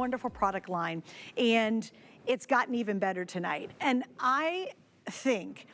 Wonderful product line, and it's gotten even better tonight. And I think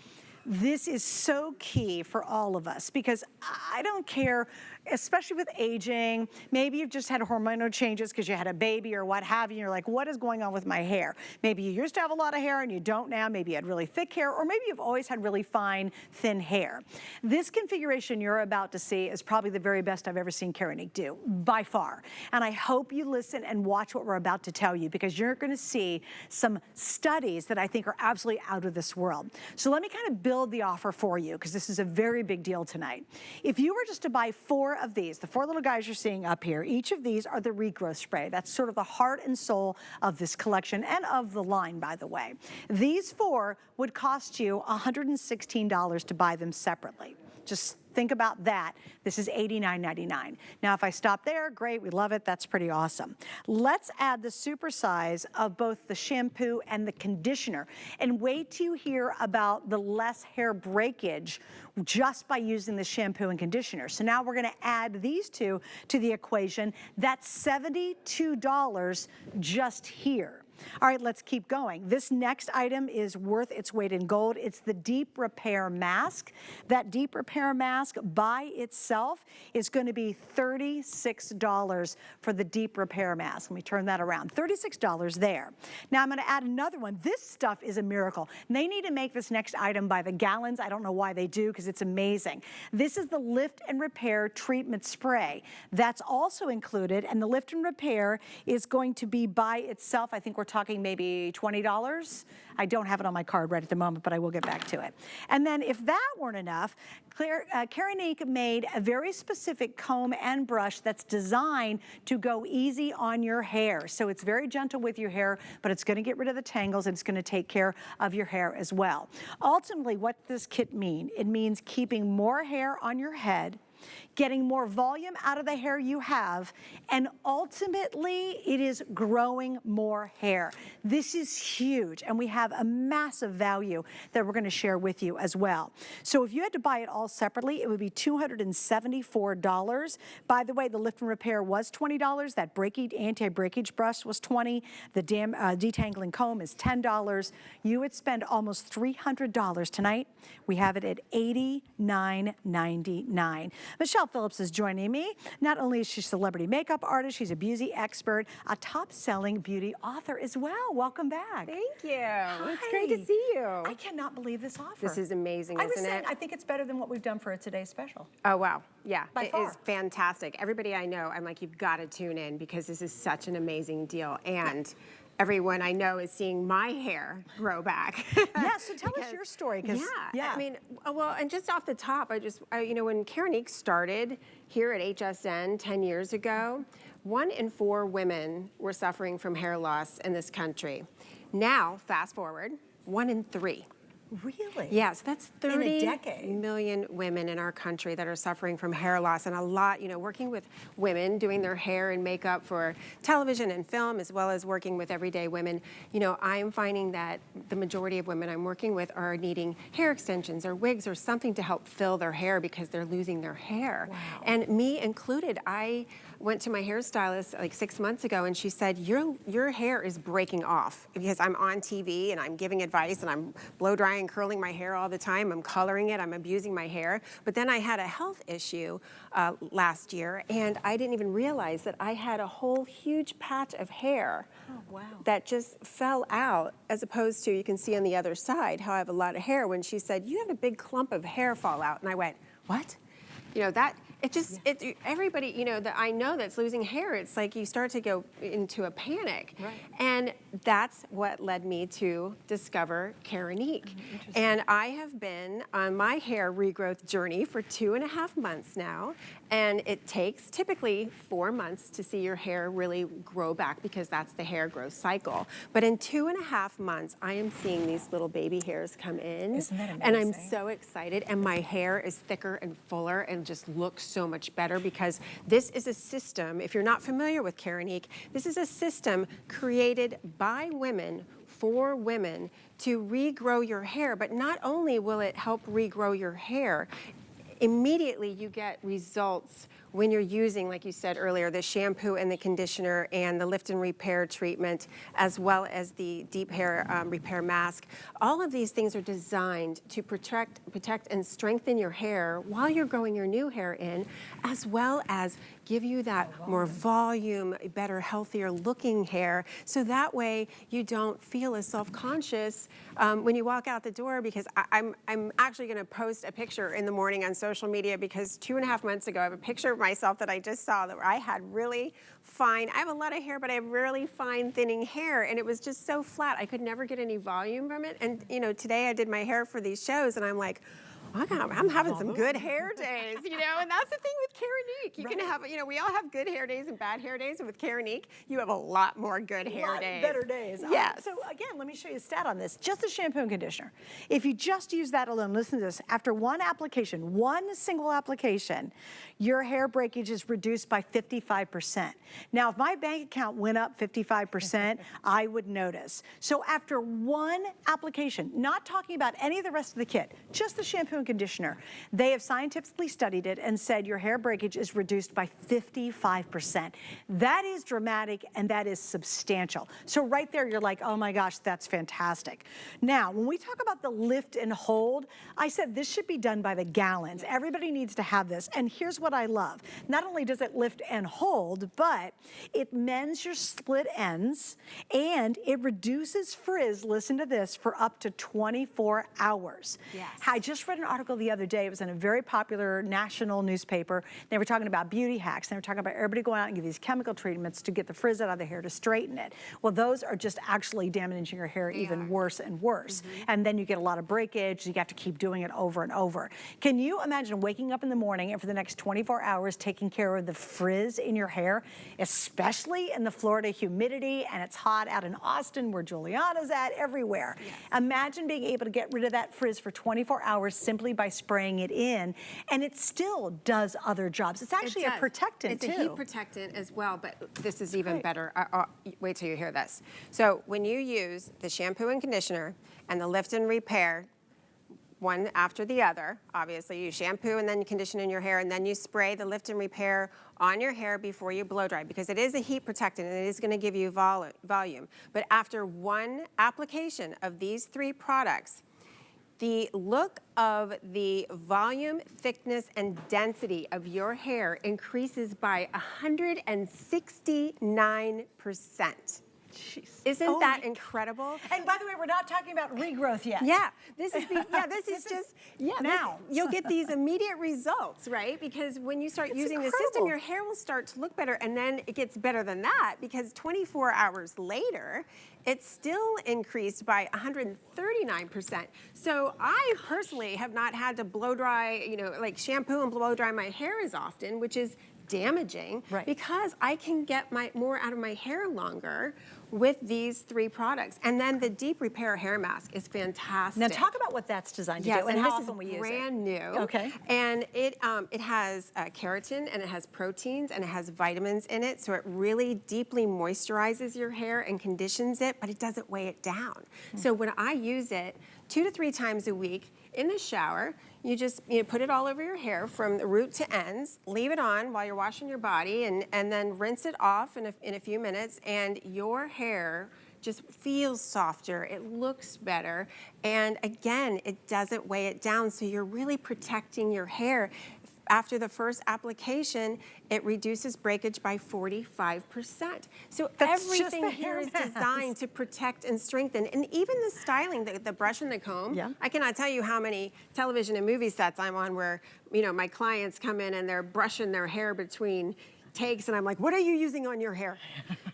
this is so key for all of us, because I don't care, especially with aging, maybe you've just had hormonal changes because you had a baby or what have you, and you're like, what is going on with my hair? Maybe you used to have a lot of hair and you don't now, maybe you had really thick hair, or maybe you've always had really fine, thin hair. This configuration you're about to see is probably the very best I've ever seen Keranique do, by far. And I hope you listen and watch what we're about to tell you, because you're gonna see some studies that I think are absolutely out of this world. So let me kind of build the offer for you, because this is a very big deal tonight. If you were just to buy 4 of these, the 4 little guys you're seeing up here, each of these are the Regrowth Spray. That's sort of the heart and soul of this collection and of the line, by the way. These 4 would cost you $116 to buy them separately. Just think about that. This is $89.99. Now, if I stop there, great, we love it, that's pretty awesome. Let's add the super size of both the shampoo and the conditioner, and wait till you hear about the less hair breakage just by using the shampoo and conditioner. So now we're gonna add these 2 to the equation. That's $72 just here. All right, let's keep going. This next item is worth its weight in gold. It's the Deep Repair Mask. That Deep Repair Mask by itself is going to be $36 for the Deep Repair Mask. Let me turn that around. $36 there. Now I'm going to add another one. This stuff is a miracle. They need to make this next item by the gallons. I don't know why they do, because it's amazing. This is the Lift and Repair Treatment Spray. That's also included, and the Lift and Repair is going to be by itself. I think we're talking maybe $20. I don't have it on my card right at the moment, but I will get back to it. And then if that weren't enough, Keranique made a very specific comb and brush that's designed to go easy on your hair. So it's very gentle with your hair, but it's gonna get rid of the tangles, and it's gonna take care of your hair as well. Ultimately, what does this kit mean? It means keeping more hair on your head, getting more volume out of the hair you have, and ultimately it is growing more hair. This is huge, and we have a massive value that we're gonna share with you as well. So if you had to buy it all separately, it would be $274. By the way, the Lift and Repair was $20. That anti-breakage brush was $20. The detangling comb is $10. You would spend almost $300 tonight. We have it at $89.99. Michelle Phillips is joining me. Not only is she a celebrity makeup artist, she's a beauty expert, a top-selling beauty author as well. Welcome back. Thank you. Hi. It's great to see you. I cannot believe this offer. This is amazing, isn't it? I think it's better than what we've done for a Today's Special. Oh, wow. Yeah, By far. Is fantastic. Everybody I know, I'm like, you've got to tune in, because this is such an amazing deal. And everyone I know is seeing my hair grow back. Yeah, so tell us your story. Yeah, I mean, well, and just off the top, you know, when Keranique started here at HSN 10 years ago, 1 in 4 women were suffering from hair loss in this country. Now, fast forward, 1 in 3. Really? Yeah, so that's 30 decade. million women in our country that are suffering from hair loss, and a lot, you know, working with women, doing their hair and makeup for television and film, as well as working with everyday women. You know, I'm finding that the majority of women I'm working with are needing hair extensions or wigs or something to help fill their hair because they're losing their hair. Wow. And me included. I went to my hairstylist like 6 months ago, and she said, your hair is breaking off, because I'm on TV and I'm giving advice and I'm blow drying, curling my hair all the time. I'm coloring it, I'm abusing my hair. But then I had a health issue last year, and I didn't even realize that I had a whole huge patch of hair that just fell out, as opposed to, you can see on the other side how I have a lot of hair. When she said, you have a big clump of hair fall out, and I went, what? You know, that, it just, everybody, you know, that I know that's losing hair, it's like you start to go into a panic. Right. And that's what led me to discover Keranique. And I have been on my hair regrowth journey for 2.5 months now. And it takes typically 4 months to see your hair really grow back, because that's the hair growth cycle. But in 2.5 months, I am seeing these little baby hairs come in. Isn't that amazing? And I'm so excited. And my hair is thicker and fuller and just looks so much better, because this is a system. If you're not familiar with Keranique, this is a system created by women for women to regrow your hair. But not only will it help regrow your hair, immediately you get results when you're using, like you said earlier, the shampoo and the conditioner and the lift and repair treatment, as well as the deep hair repair mask, all of these things are designed to protect and strengthen your hair while you're growing your new hair in, as well as give you that more volume, better, healthier looking hair, so that way you don't feel as self-conscious when you walk out the door. Because I'm actually going to post a picture in the morning on social media, because 2.5 months ago I have a picture of myself that I just saw that I had really fine, I have a lot of hair, but I have really fine thinning hair, and it was just so flat. I could never get any volume from it. And you know, today I did my hair for these shows, and I'm like, I'm having some good hair days, you know, and that's the thing with Keranique. You can have, you know, we all have good hair days and bad hair days, and with Keranique, you have a lot more good hair days. Better days. Yes. So again, let me show you a stat on this. Just the shampoo and conditioner. If you just use that alone, listen to this, after one application, one single application, your hair breakage is reduced by 55%. Now, if my bank account went up 55%, I would notice. So after one application, not talking about any of the rest of the kit, just the shampoo and conditioner, they have scientifically studied it and said your hair breakage is reduced by 55%. That is dramatic, and that is substantial. So right there, you're like, oh my gosh, that's fantastic. Now, when we talk about the lift and hold, I said this should be done by the gallons. Everybody needs to have this. And here's what I love. Not only does it lift and hold, but it mends your split ends, and it reduces frizz, listen to this, for up to 24 hours. Yes. I just read an article the other day. It was in a very popular national newspaper. They were talking about beauty hacks. They were talking about everybody going out and get these chemical treatments to get the frizz out of the hair to straighten it. Well, those are just actually damaging your hair even worse and worse. And then you get a lot of breakage. You have to keep doing it over and over. Can you imagine waking up in the morning and for the next 24 hours taking care of the frizz in your hair, especially in the Florida humidity, and it's hot out in Austin where Juliana's at, everywhere. Yes. Imagine being able to get rid of that frizz for 24 hours simply by spraying it in, and it still does other jobs. It's actually a protectant, too. It's a heat protectant as well, but this is even better. Wait till you hear this. So when you use the shampoo and conditioner and the lift and repair, one after the other, obviously you shampoo and then you condition in your hair, and then you spray the lift and repair on your hair before you blow dry, because it is a heat protectant and it is going to give you volume. But after one application of these three products, the look of the volume, thickness, and density of your hair increases by 169%. Jeez. Isn't that incredible? And by the way, we're not talking about regrowth yet. Yeah, this is you'll get these immediate results, right? Because when you start using the system, your hair will start to look better, and then it gets better than that, because 24 hours later, it's still increased by 139%. So I personally have not had to blow dry, you know, like shampoo and blow dry my hair as often, which is damaging, because I can get more out of my hair longer with these three products. And then the deep repair hair mask is fantastic. Now talk about what that's designed to do and how often we use it. Brand new. Okay. And it has keratin, and it has proteins, and it has vitamins in it, so it really deeply moisturizes your hair and conditions it, but it doesn't weigh it down. So when I use it 2 to 3 times a week in the shower, you just put it all over your hair from the root to ends, leave it on while you're washing your body, and then rinse it off in a few minutes, and your hair just feels softer, it looks better, and again, it doesn't weigh it down, so you're really protecting your hair. After the first application, it reduces breakage by 45%. So everything here is designed to protect and strengthen. And even the styling, the brush and the comb, I cannot tell you how many television and movie sets I'm on where, you know, my clients come in and they're brushing their hair between takes, and I'm like, what are you using on your hair?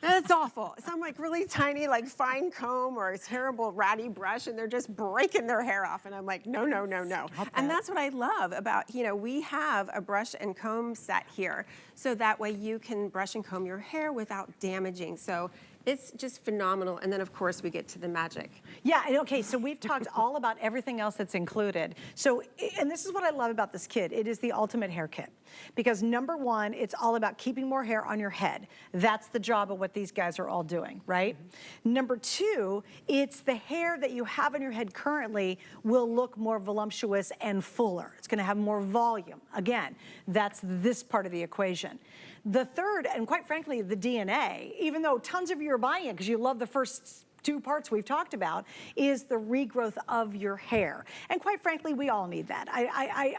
That's awful. Some like really tiny, like fine comb or a terrible ratty brush, and they're just breaking their hair off. And I'm like, no, no, no, no. And that's what I love about, you know, we have a brush and comb set here, so that way you can brush and comb your hair without damaging. So It's just phenomenal. And then, of course, we get to the magic. Yeah, and okay, so we've talked all about everything else that's included. So, and this is what I love about this kit. It is the ultimate hair kit. Because number one, it's all about keeping more hair on your head. That's the job of what these guys are all doing, right? Number two, it's the hair that you have on your head currently will look more voluptuous and fuller. It's gonna have more volume. Again, that's this part of the equation. The third, and quite frankly, the DNA, even though tons of you are buying it because you love the first two parts we've talked about, is the regrowth of your hair. And quite frankly, we all need that.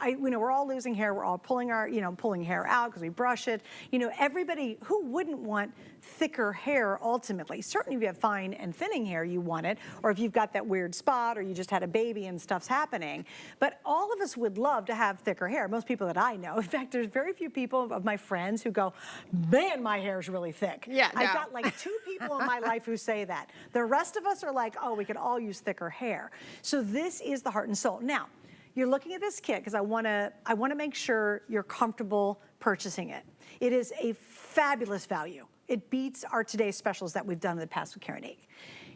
You know, we're all losing hair. We're all pulling hair out because we brush it. You know, everybody, who wouldn't want thicker hair ultimately? Certainly if you have fine and thinning hair, you want it, or if you've got that weird spot or you just had a baby and stuff's happening. But all of us would love to have thicker hair. Most people that I know. In fact, there's very few people of my friends who go, man, my hair's really thick. Yeah, no. I've got like 2 people in my life who say that. The rest of us are like, oh, we could all use thicker hair. So this is the heart and soul. Now, you're looking at this kit because I wanna make sure you're comfortable purchasing it. It is a fabulous value. It beats our today's specials that we've done in the past with Keranique.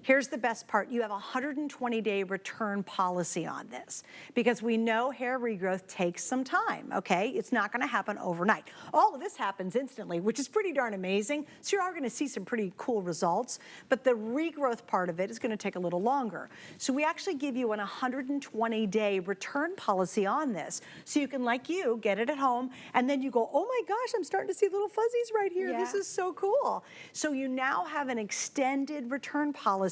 Here's the best part. You have a 120-day return policy on this because we know hair regrowth takes some time, okay? It's not gonna happen overnight. All of this happens instantly, which is pretty darn amazing. So you are gonna see some pretty cool results, but the regrowth part of it is gonna take a little longer. So we actually give you an 120-day return policy on this. So you can, like you, get it at home, and then you go, oh my gosh, I'm starting to see little fuzzies right here. Yeah. This is so cool. So you now have an extended return policy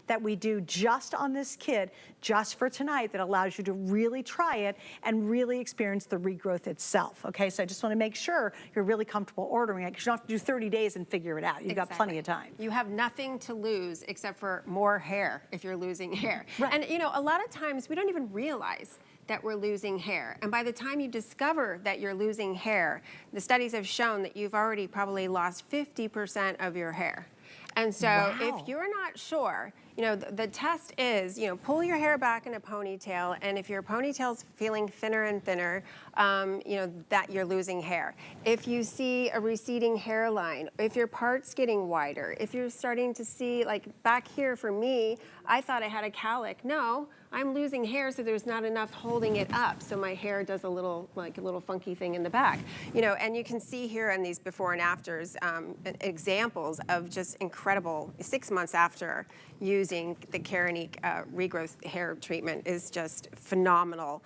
that we do just on this kit, just for tonight, that allows you to really try it and really experience the regrowth itself, okay? So I just wanna make sure you're really comfortable ordering it because you don't have to do 30 days and figure it out. You've got plenty of time. You have nothing to lose except for more hair if you're losing hair. Right. And you know, a lot of times we don't even realize that we're losing hair. And by the time you discover that you're losing hair, the studies have shown that you've already probably lost 50% of your hair. And so Wow. if you're not sure, you know, the test is, you know, pull your hair back in a ponytail, and if your ponytail's feeling thinner and thinner, you know, that you're losing hair. If you see a receding hairline, if your part's getting wider, if you're starting to see, like back here for me, I thought I had a cowlick. No, I'm losing hair, so there's not enough holding it up, so my hair does a little, like a little funky thing in the back. You know, and you can see here in these before and afters examples of just incredible 6 months after using the Keranique regrowth hair treatment is just phenomenal.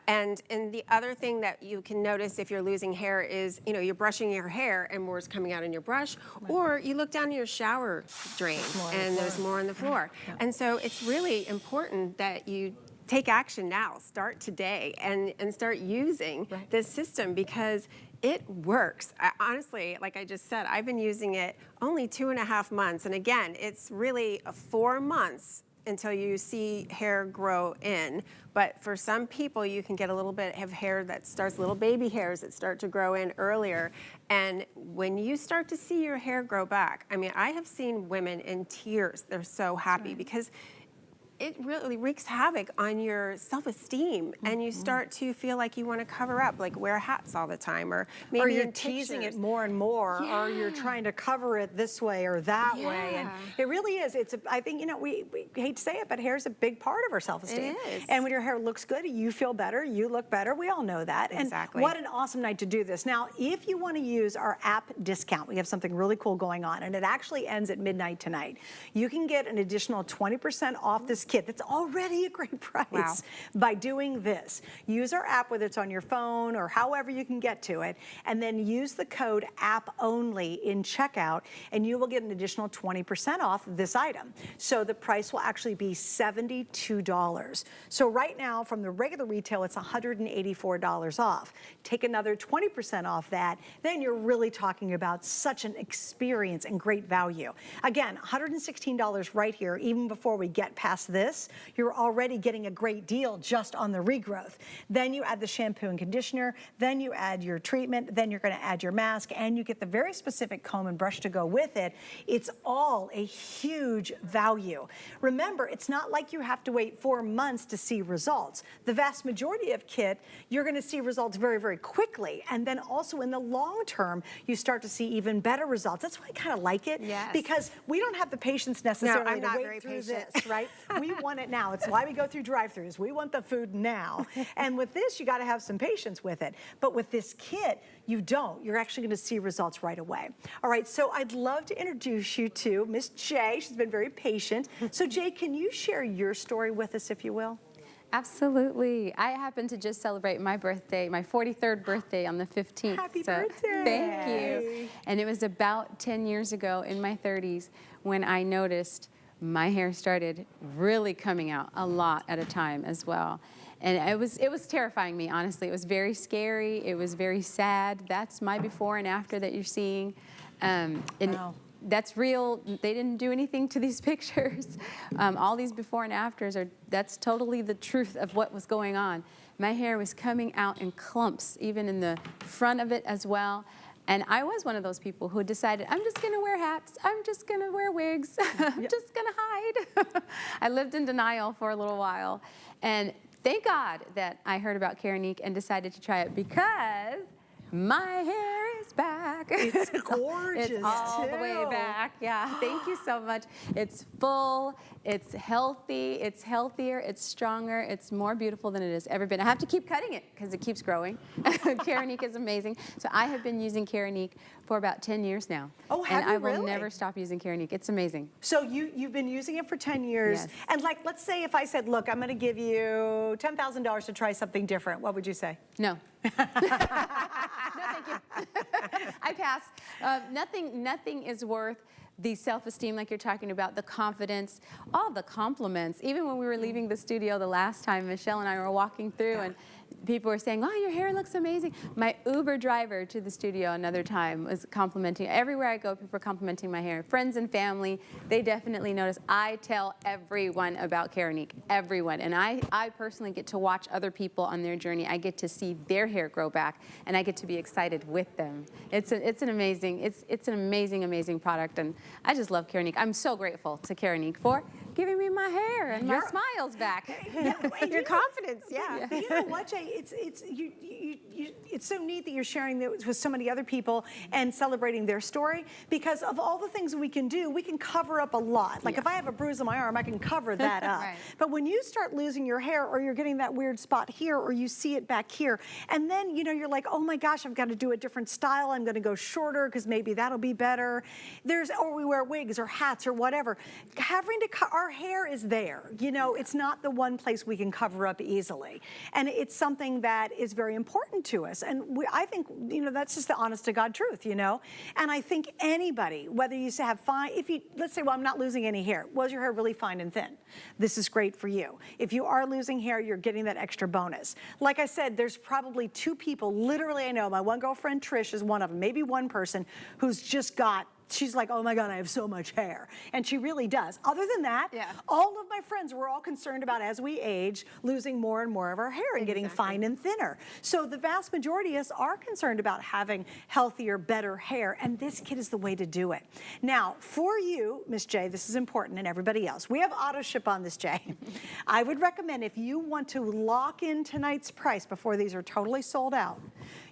And the other thing that you can notice if you're losing hair is, you know, you're brushing your hair and more is coming out in your brush, or you look down your shower drain and there's more on the floor. Yeah. And so it's really important that you take action now, start today, and start using this system because it works. Honestly, like I just said, I've been using it only 2.5 months. And again, it's really 4 months until you see hair grow in. But for some people, you can get a little bit of hair that starts, little baby hairs that start to grow in earlier. And when you start to see your hair grow back, I mean, I have seen women in tears. They're so happy because it really wreaks havoc on your self-esteem, and you start to feel like you want to cover up, like wear hats all the time, or maybe or you're in teasing pictures. it more and more, or you're trying to cover it this way or that way. And it really is. I think, you know, we hate to say it, but hair's a big part of our self-esteem. It is. And when your hair looks good, you feel better, you look better. We all know that. Exactly. And what an awesome night to do this. Now, if you want to use our app discount, we have something really cool going on, and it actually ends at midnight tonight. You can get an additional 20% off this kit that's already a great price by doing this. Use our app, whether it's on your phone or however you can get to it, and then use the code app only in checkout, and you will get an additional 20% off this item. So the price will actually be $72. So right now, from the regular retail, it's $184 off. Take another 20% off that, then you're really talking about such an experience and great value. Again, $116 right here, even before we get past this. this, you're already getting a great deal just on the regrowth. Then you add the shampoo and conditioner, then you add your treatment, then you're gonna add your mask, and you get the very specific comb and brush to go with it. It's all a huge value. Remember, it's not like you have to wait 4 months to see results. The vast majority of kit, you're gonna see results very, very quickly. And then also in the long term, you start to see even better results. That's why I kind of like it. Yes. Because we don't have the patience necessarily I'm to not wait very through patient. this, right? We want it now. It's why we go through drive-thrus. We want the food now. And with this, you got to have some patience with it. But with this kit, you don't. You're actually going to see results right away. All right, so I'd love to introduce you to Miss Jay. She's been very patient. So Jay, can you share your story with us, if you will? Absolutely. I happened to just celebrate my birthday, my 43rd birthday on the 15th. Happy birthday. Thank you. And it was about 10 years ago in my 30s when I noticed my hair started really coming out a lot at a time as well. And it was terrifying me, honestly. It was very scary. It was very sad. That's my before and after that you're seeing. Wow. That's real. They didn't do anything to these pictures. All these before and afters that's totally the truth of what was going on. My hair was coming out in clumps, even in the front of it as well. And I was one of those people who decided, I'm just gonna wear hats, I'm just gonna wear wigs, I'm just gonna hide. I lived in denial for a little while. And thank God that I heard about Keranique and decided to try it because my hair is back. It's gorgeous, It's all too. the way back. Yeah, thank you so much. It's full, it's healthy, it's healthier, it's stronger, it's more beautiful than it has ever been. I have to keep cutting it because it keeps growing. Keranique is amazing. So I have been using Keranique for about 10 years now. Oh, have and you I will really? never stop using Keranique. It's amazing. So you've been using it for 10 years. Yes. And like, let's say if I said, look, I'm gonna give you $10,000 to try something different, what would you say? No. No, thank you. I pass. Nothing is worth the self-esteem like you're talking about, the confidence, all the compliments. Even when we were leaving the studio the last time, Michelle and I were walking through and people were saying, oh, your hair looks amazing. My Uber driver to the studio another time was complimenting. Everywhere I go, people are complimenting my hair. Friends and family, they definitely notice. I tell everyone about Keranique, everyone. And I personally get to watch other people on their journey. I get to see their hair grow back, and I get to be excited with them. It's an amazing product, and I just love Keranique. I'm so grateful to Keranique for giving me my hair and my smiles back. Your confidence, yeah. But you know what, Jay? It's so neat that you're sharing that with so many other people and celebrating their story, because of all the things we can do, we can cover up a lot. Like if I have a bruise on my arm, I can cover that up. Right. But when you start losing your hair, or you're getting that weird spot here, or you see it back here, and then you're like, oh my gosh, I've got to do a different style. I'm going to go shorter because maybe that'll be better. Or we wear wigs or hats or whatever. Having to our hair is there. It's not the one place we can cover up easily, and it's something that is very important to us. And I think, that's just the honest to God truth, And I think anybody, whether you have fine, let's say, well, I'm not losing any hair. Was your hair really fine and thin? This is great for you. If you are losing hair, you're getting that extra bonus. Like I said, there's probably 2 people, literally I know, my one girlfriend, Trish, is one of them, maybe one person who's just got, she's like, oh my God, I have so much hair. And she really does. Other than that, all of my friends were all concerned about, as we age, losing more and more of our hair and getting fine and thinner. So the vast majority of us are concerned about having healthier, better hair, and this kit is the way to do it. Now, for you, Miss J, this is important, and everybody else, we have auto ship on this, Jay. I would recommend, if you want to lock in tonight's price before these are totally sold out,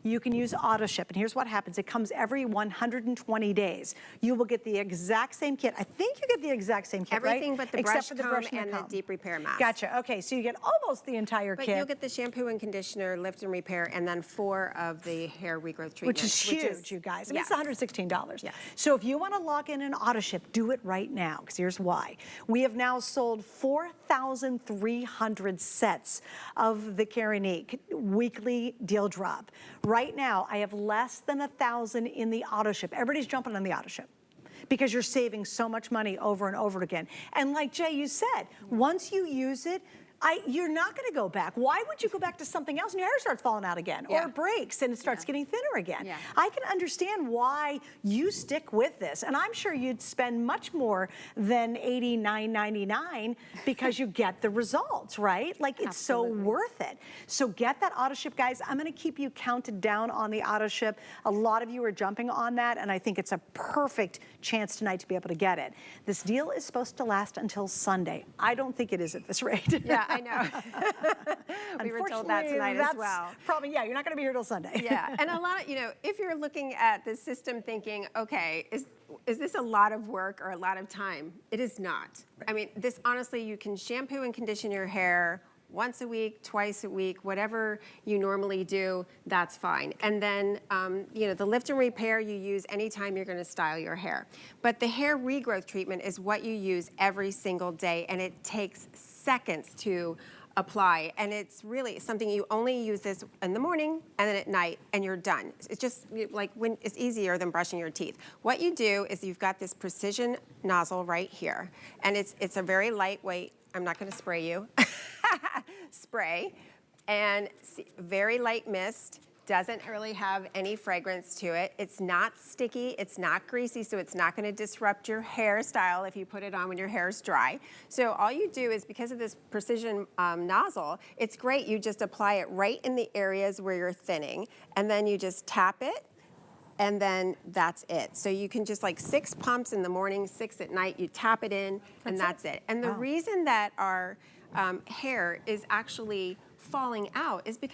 you can use auto ship. And here's what happens. It comes every 120 days. You will get the exact same kit. I think you get the exact same kit, Everything right? but the Except brush for the comb brush and the comb. deep repair mask. Gotcha. Okay, so you get almost the entire But kit. you'll get the shampoo and conditioner, lift and repair, and then 4 of the hair regrowth treatments. Which is huge, you guys. I mean, yes. it's $116. Yes. So if you want to lock in an auto ship, do it right now, because here's why. We have now sold 4,300 sets of the Keranique weekly deal drop. Right now, I have less than 1,000 in the auto ship. Everybody's jumping on the auto ship, because you're saving so much money over and over again. And like Jay, you said, once you use it, You're not gonna go back. Why would you go back to something else and your hair starts falling out again, or it breaks and it starts getting thinner again? Yeah. I can understand why you stick with this, and I'm sure you'd spend much more than $89.99 because you get the results, right? Like, it's so worth it. So get that auto ship, guys. I'm gonna keep you counted down on the auto ship. A lot of you are jumping on that, and I think it's a perfect chance tonight to be able to get it. This deal is supposed to last until Sunday. I don't think it is at this rate. Yeah, I know. We were told that tonight as well. Probably, yeah, you're not gonna be here till Sunday. Yeah, and a lot of, if you're looking at the system thinking, okay, is this a lot of work or a lot of time? It is not. I mean, this, honestly, you can shampoo and condition your hair once a week, twice a week, whatever you normally do, that's fine. And then, the lift and repair you use anytime you're gonna style your hair. But the hair regrowth treatment is what you use every single day, and it takes seconds to apply, and it's really something you only use this in the morning and then at night, and you're done. It's just like it's easier than brushing your teeth. What you do is you've got this precision nozzle right here, and it's a very lightweight, I'm not gonna spray you, spray, and very light mist. Doesn't really have any fragrance to it. It's not sticky, it's not greasy, so it's not gonna disrupt your hairstyle if you put it on when your hair's dry. So all you do is, because of this precision nozzle, it's great. You just apply it right in the areas where you're thinning, and then you just tap it, and then that's it. So you can just, like, 6 pumps in the morning, 6 at night, you tap it in, and that's it. And the reason that our hair is actually falling out is because